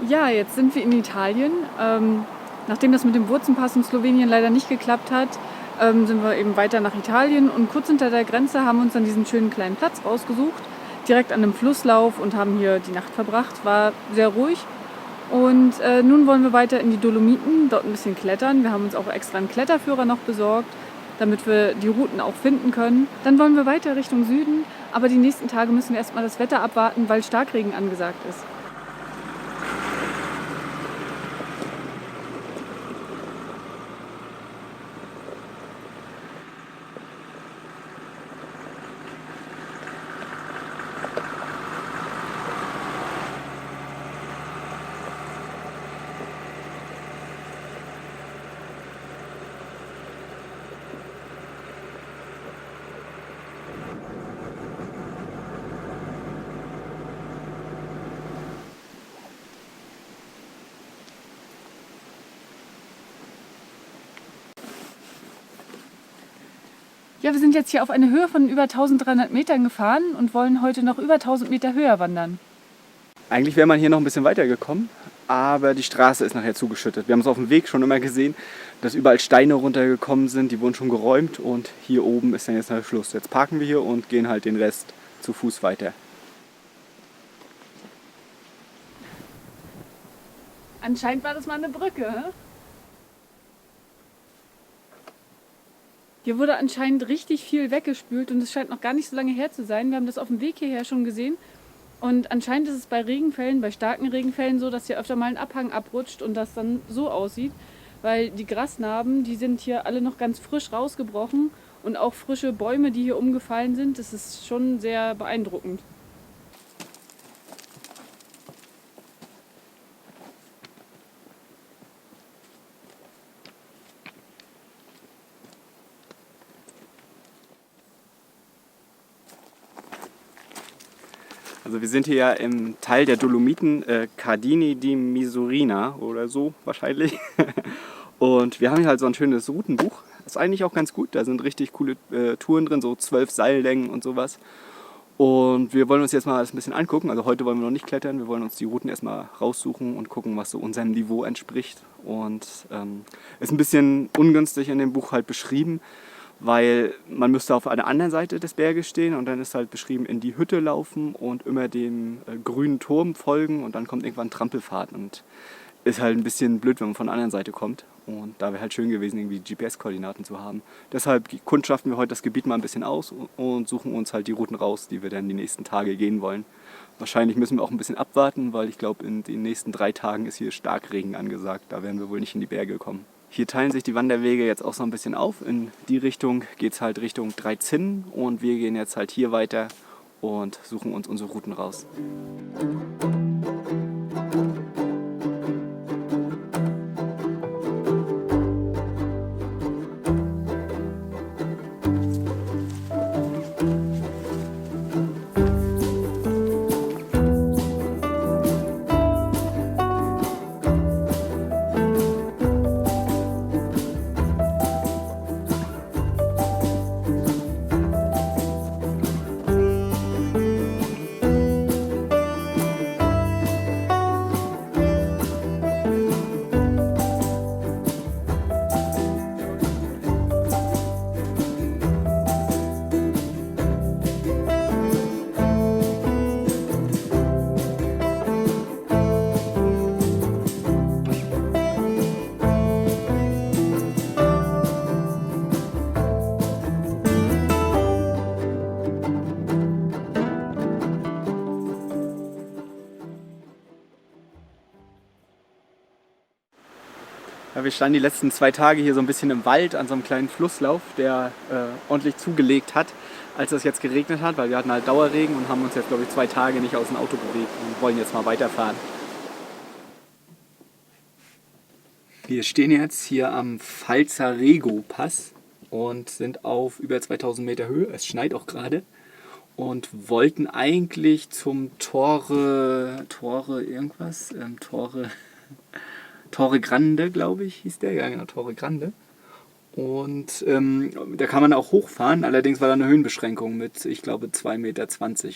Ja, jetzt sind wir in Italien. Nachdem das mit dem Wurzenpass in Slowenien leider nicht geklappt hat, sind wir eben weiter nach Italien und kurz hinter der Grenze haben wir uns dann diesen schönen kleinen Platz rausgesucht, direkt an einem Flusslauf und haben hier die Nacht verbracht. War sehr ruhig und nun wollen wir weiter in die Dolomiten, dort ein bisschen klettern. Wir haben uns auch extra einen Kletterführer noch besorgt, damit wir die Routen auch finden können. Dann wollen wir weiter Richtung Süden, aber die nächsten Tage müssen wir erstmal das Wetter abwarten, weil Starkregen angesagt ist. Ja, wir sind jetzt hier auf eine Höhe von über 1300 Metern gefahren und wollen heute noch über 1000 Meter höher wandern. Eigentlich wäre man hier noch ein bisschen weiter gekommen, aber die Straße ist nachher zugeschüttet. Wir haben es auf dem Weg schon immer gesehen, dass überall Steine runtergekommen sind, die wurden schon geräumt und hier oben ist dann jetzt der Schluss. Jetzt parken wir hier und gehen halt den Rest zu Fuß weiter. Anscheinend war das mal eine Brücke. Hä? Hier wurde anscheinend richtig viel weggespült und es scheint noch gar nicht so lange her zu sein. Wir haben das auf dem Weg hierher schon gesehen. Und anscheinend ist es bei Regenfällen, bei starken Regenfällen so, dass hier öfter mal ein Abhang abrutscht und das dann so aussieht. Weil die Grasnarben, die sind hier alle noch ganz frisch rausgebrochen und auch frische Bäume, die hier umgefallen sind. Das ist schon sehr beeindruckend. Also wir sind hier ja im Teil der Dolomiten, Cardini di Misurina oder so wahrscheinlich. Und wir haben hier halt so ein schönes Routenbuch. Ist eigentlich auch ganz gut, da sind richtig coole Touren drin, so 12 Seillängen und sowas. Und wir wollen uns jetzt mal das ein bisschen angucken. Also heute wollen wir noch nicht klettern, wir wollen uns die Routen erstmal raussuchen und gucken, was so unserem Niveau entspricht. Und ist ein bisschen ungünstig in dem Buch halt beschrieben, weil man müsste auf einer anderen Seite des Berges stehen und dann ist halt beschrieben, in die Hütte laufen und immer dem grünen Turm folgen und dann kommt irgendwann ein Trampelpfad und ist halt ein bisschen blöd, wenn man von der anderen Seite kommt. Und da wäre halt schön gewesen, irgendwie GPS-Koordinaten zu haben. Deshalb kundschaften wir heute das Gebiet mal ein bisschen aus und suchen uns halt die Routen raus, die wir dann die nächsten Tage gehen wollen. Wahrscheinlich müssen wir auch ein bisschen abwarten, weil ich glaube, in den nächsten 3 Tagen ist hier Starkregen angesagt. Da werden wir wohl nicht in die Berge kommen. Hier teilen sich die Wanderwege jetzt auch so ein bisschen auf. In die Richtung geht es halt Richtung Dreizinnen und wir gehen jetzt halt hier weiter und suchen uns unsere Routen raus. Ja, wir standen die letzten 2 Tage hier so ein bisschen im Wald an so einem kleinen Flusslauf, der ordentlich zugelegt hat, als es jetzt geregnet hat, weil wir hatten halt Dauerregen und haben uns jetzt, glaube ich, 2 Tage nicht aus dem Auto bewegt und wollen jetzt mal weiterfahren. Wir stehen jetzt hier am Falzarego-Pass und sind auf über 2000 Meter Höhe. Es schneit auch gerade und wollten eigentlich zum Torre Grande, glaube ich, hieß der. Ja, genau, Torre Grande. Und da kann man auch hochfahren, allerdings war da eine Höhenbeschränkung mit, ich glaube, 2,20 Meter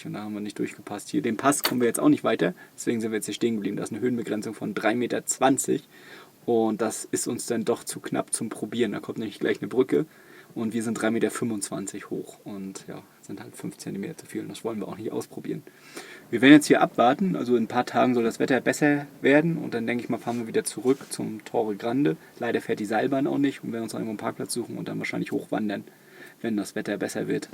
und da haben wir nicht durchgepasst. Hier den Pass kommen wir jetzt auch nicht weiter, deswegen sind wir jetzt hier stehen geblieben. Da ist eine Höhenbegrenzung von 3,20 Meter und das ist uns dann doch zu knapp zum Probieren. Da kommt nämlich gleich eine Brücke und wir sind 3,25 Meter hoch und ja, sind halt 5 Zentimeter zu viel und das wollen wir auch nicht ausprobieren. Wir werden jetzt hier abwarten, also in ein paar Tagen soll das Wetter besser werden und dann denke ich mal, fahren wir wieder zurück zum Torre Grande. Leider fährt die Seilbahn auch nicht und werden uns dann irgendwo einen Parkplatz suchen und dann wahrscheinlich hochwandern, wenn das Wetter besser wird.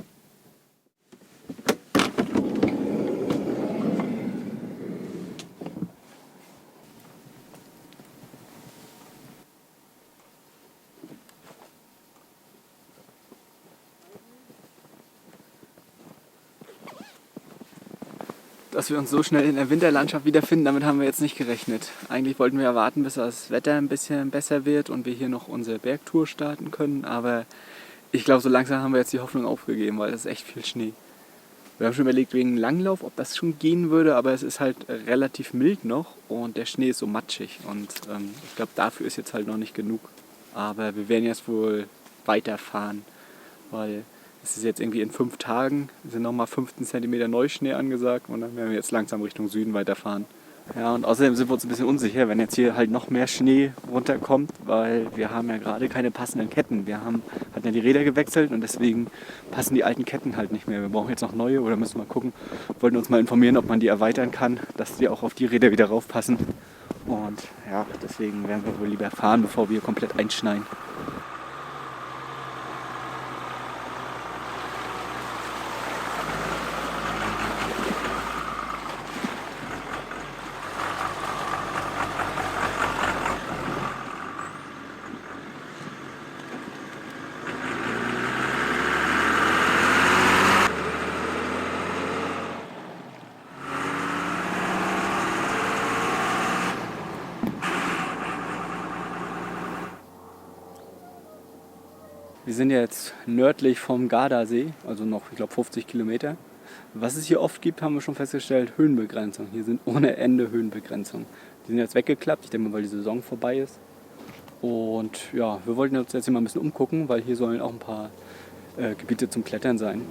Dass wir uns so schnell in der Winterlandschaft wiederfinden, damit haben wir jetzt nicht gerechnet. Eigentlich wollten wir ja warten, bis das Wetter ein bisschen besser wird und wir hier noch unsere Bergtour starten können. Aber ich glaube, so langsam haben wir jetzt die Hoffnung aufgegeben, weil es ist echt viel Schnee. Wir haben schon überlegt wegen Langlauf, ob das schon gehen würde, aber es ist halt relativ mild noch und der Schnee ist so matschig. Und ich glaube, dafür ist jetzt halt noch nicht genug. Aber wir werden jetzt wohl weiterfahren, weil es ist jetzt irgendwie in 5 Tagen, sind nochmal 15 cm Neuschnee angesagt und dann werden wir jetzt langsam Richtung Süden weiterfahren. Ja, und außerdem sind wir uns ein bisschen unsicher, wenn jetzt hier halt noch mehr Schnee runterkommt, weil wir haben ja gerade keine passenden Ketten. Wir hatten ja die Räder gewechselt und deswegen passen die alten Ketten halt nicht mehr. Wir brauchen jetzt noch neue oder müssen mal gucken, wollten uns mal informieren, ob man die erweitern kann, dass die auch auf die Räder wieder raufpassen. Und ja, deswegen werden wir wohl lieber fahren, bevor wir komplett einschneien. Wir sind jetzt nördlich vom Gardasee, also noch, ich glaube, 50 Kilometer. Was es hier oft gibt, haben wir schon festgestellt, Höhenbegrenzung. Hier sind ohne Ende Höhenbegrenzungen. Die sind jetzt weggeklappt, ich denke mal, weil die Saison vorbei ist. Und ja, wir wollten uns jetzt hier mal ein bisschen umgucken, weil hier sollen auch ein paar Gebiete zum Klettern sein.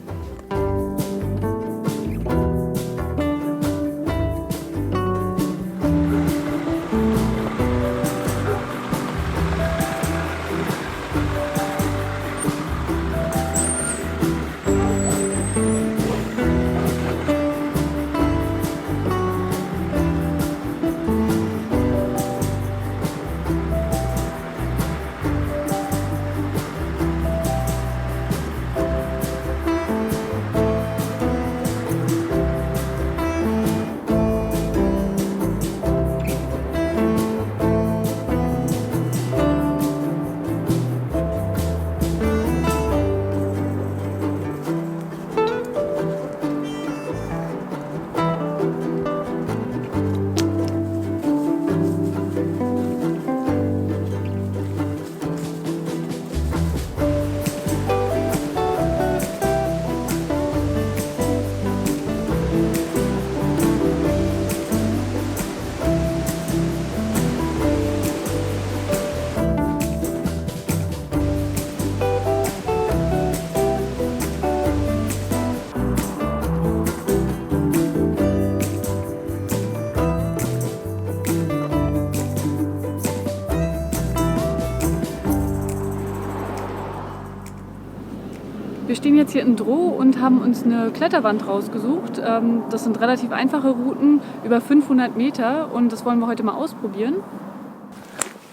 Wir stehen jetzt hier in Dreux und haben uns eine Kletterwand rausgesucht. Das sind relativ einfache Routen, über 500 Meter und das wollen wir heute mal ausprobieren.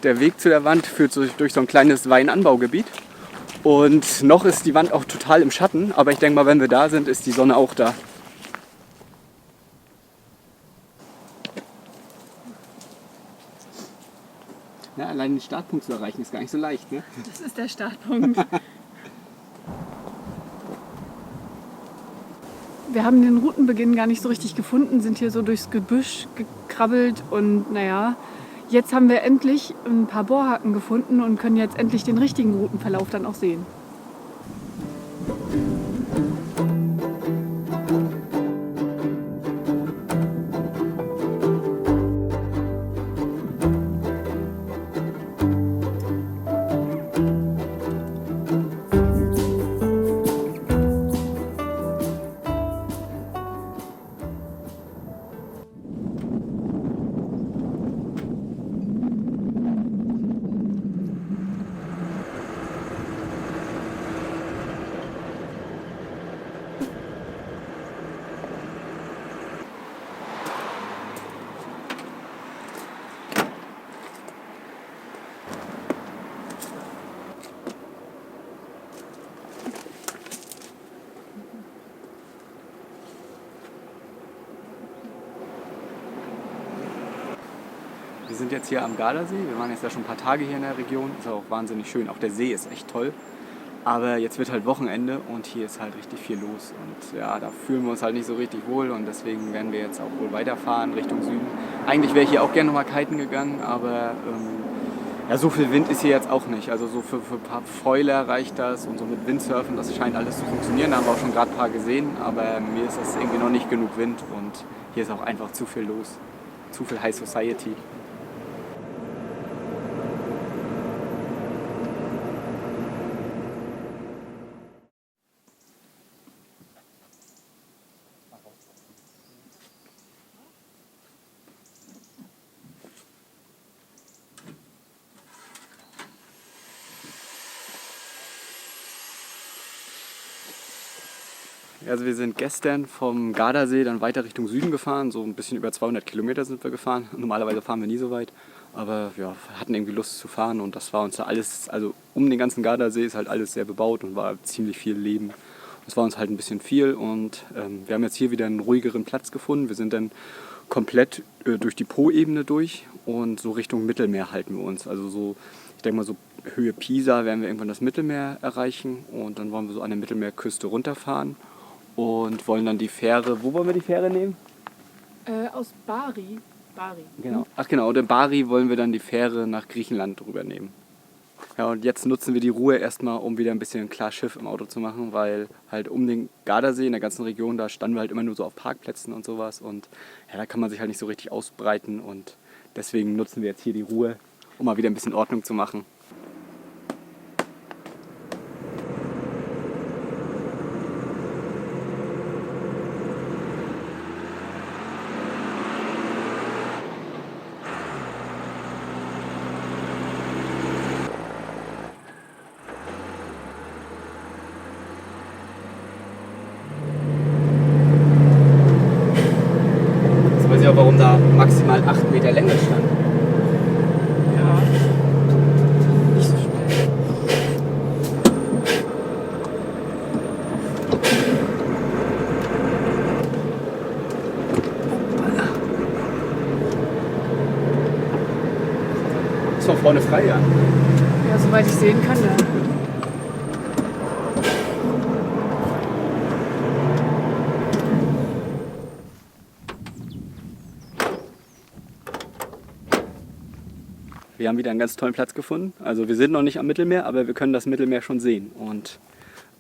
Der Weg zu der Wand führt durch so ein kleines Weinanbaugebiet und noch ist die Wand auch total im Schatten, aber ich denke mal, wenn wir da sind, ist die Sonne auch da. Ja, allein den Startpunkt zu erreichen ist gar nicht so leicht, ne? Das ist der Startpunkt. Wir haben den Routenbeginn gar nicht so richtig gefunden, sind hier so durchs Gebüsch gekrabbelt und naja, jetzt haben wir endlich ein paar Bohrhaken gefunden und können jetzt endlich den richtigen Routenverlauf dann auch sehen. Wir sind jetzt hier am Gardasee. Wir waren jetzt ja schon ein paar Tage hier in der Region. Ist auch wahnsinnig schön. Auch der See ist echt toll. Aber jetzt wird halt Wochenende und hier ist halt richtig viel los. Und ja, da fühlen wir uns halt nicht so richtig wohl und deswegen werden wir jetzt auch wohl weiterfahren Richtung Süden. Eigentlich wäre ich hier auch gerne nochmal kiten gegangen, aber ja, so viel Wind ist hier jetzt auch nicht. Also so für ein paar Fäuler reicht das und so mit Windsurfen, das scheint alles zu funktionieren. Da haben wir auch schon gerade ein paar gesehen, aber mir ist das irgendwie noch nicht genug Wind und hier ist auch einfach zu viel los. Zu viel High Society. Also wir sind gestern vom Gardasee dann weiter Richtung Süden gefahren, so ein bisschen über 200 Kilometer sind wir gefahren. Normalerweise fahren wir nie so weit, aber ja, hatten irgendwie Lust zu fahren und das war uns da alles, also um den ganzen Gardasee ist halt alles sehr bebaut und war ziemlich viel Leben. Das war uns halt ein bisschen viel und wir haben jetzt hier wieder einen ruhigeren Platz gefunden. Wir sind dann komplett durch die Po-Ebene durch und so Richtung Mittelmeer halten wir uns. Also so, ich denke mal so Höhe Pisa werden wir irgendwann das Mittelmeer erreichen und dann wollen wir so an der Mittelmeerküste runterfahren. Und wollen dann die Fähre, wo wollen wir die Fähre nehmen? Aus Bari. Genau. Ach genau, und in Bari wollen wir dann die Fähre nach Griechenland drüber nehmen. Ja, und jetzt nutzen wir die Ruhe erstmal, um wieder ein bisschen klar Schiff im Auto zu machen, weil halt um den Gardasee in der ganzen Region, da standen wir halt immer nur so auf Parkplätzen und sowas und ja, da kann man sich halt nicht so richtig ausbreiten und deswegen nutzen wir jetzt hier die Ruhe, um mal wieder ein bisschen Ordnung zu machen. Warum da maximal 8 Meter Länge stand. Ja. Nicht so schnell. Ist von vorne frei, ja? Ja, soweit ich sehen kann, ja. Wir haben wieder einen ganz tollen Platz gefunden. Also wir sind noch nicht am Mittelmeer, aber wir können das Mittelmeer schon sehen. Und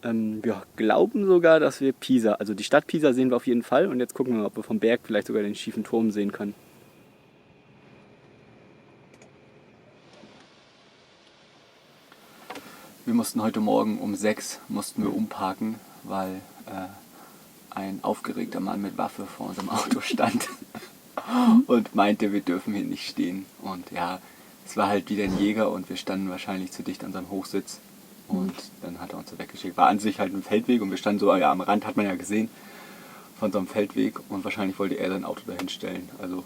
wir glauben sogar, dass wir Pisa, also die Stadt Pisa sehen wir auf jeden Fall. Und jetzt gucken wir mal, ob wir vom Berg vielleicht sogar den schiefen Turm sehen können. Wir mussten heute Morgen um 6 umparken, weil ein aufgeregter Mann mit Waffe vor unserem Auto stand und meinte, wir dürfen hier nicht stehen. Und ja, es war halt wieder ein Jäger und wir standen wahrscheinlich zu dicht an seinem Hochsitz. Und dann hat er uns so weggeschickt. War an sich halt ein Feldweg und wir standen so, ja, am Rand hat man ja gesehen, von so einem Feldweg. Und wahrscheinlich wollte er sein Auto dahin stellen. Also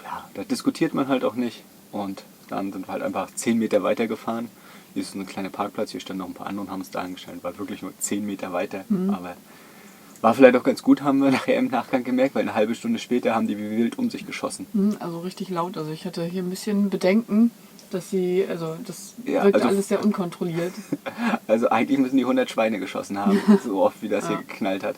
ja, da diskutiert man halt auch nicht. Und dann sind wir halt einfach 10 Meter weiter gefahren. Hier ist so ein kleiner Parkplatz, hier standen noch ein paar andere und haben uns da angestellt. War wirklich nur 10 Meter weiter. Aber war vielleicht auch ganz gut, haben wir nachher im Nachgang gemerkt, weil eine halbe Stunde später haben die wie wild um sich geschossen. Also richtig laut. Also ich hatte hier ein bisschen Bedenken, dass sie, also das Ja, wirkt also alles sehr unkontrolliert. Also eigentlich müssen die 100 Schweine geschossen haben, so oft wie das hier geknallt hat.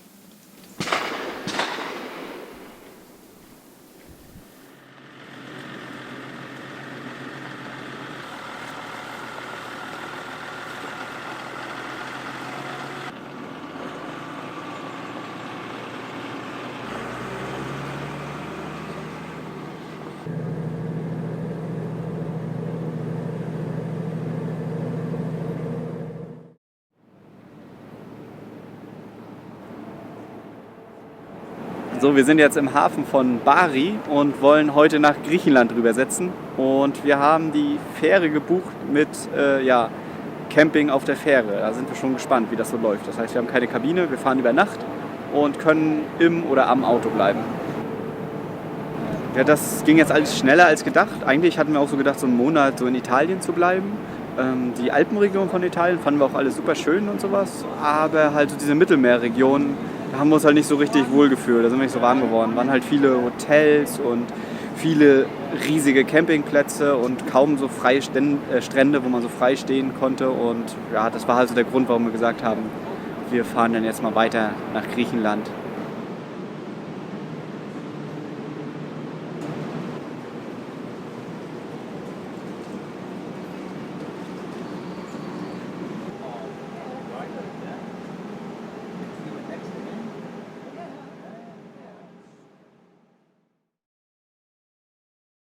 So, wir sind jetzt im Hafen von Bari und wollen heute nach Griechenland rübersetzen. Und wir haben die Fähre gebucht mit Camping auf der Fähre. Da sind wir schon gespannt, wie das so läuft. Das heißt, wir haben keine Kabine, wir fahren über Nacht und können im oder am Auto bleiben. Ja, das ging jetzt alles schneller als gedacht. Eigentlich hatten wir auch so gedacht, so einen Monat so in Italien zu bleiben. Die Alpenregion von Italien fanden wir auch alles super schön und sowas. Aber halt so diese Mittelmeerregion, da haben wir uns halt nicht so richtig wohl gefühlt. Da sind wir nicht so warm geworden. Waren halt viele Hotels und viele riesige Campingplätze und kaum so freie Strände, wo man so frei stehen konnte. Und ja, das war also der Grund, warum wir gesagt haben, wir fahren dann jetzt mal weiter nach Griechenland.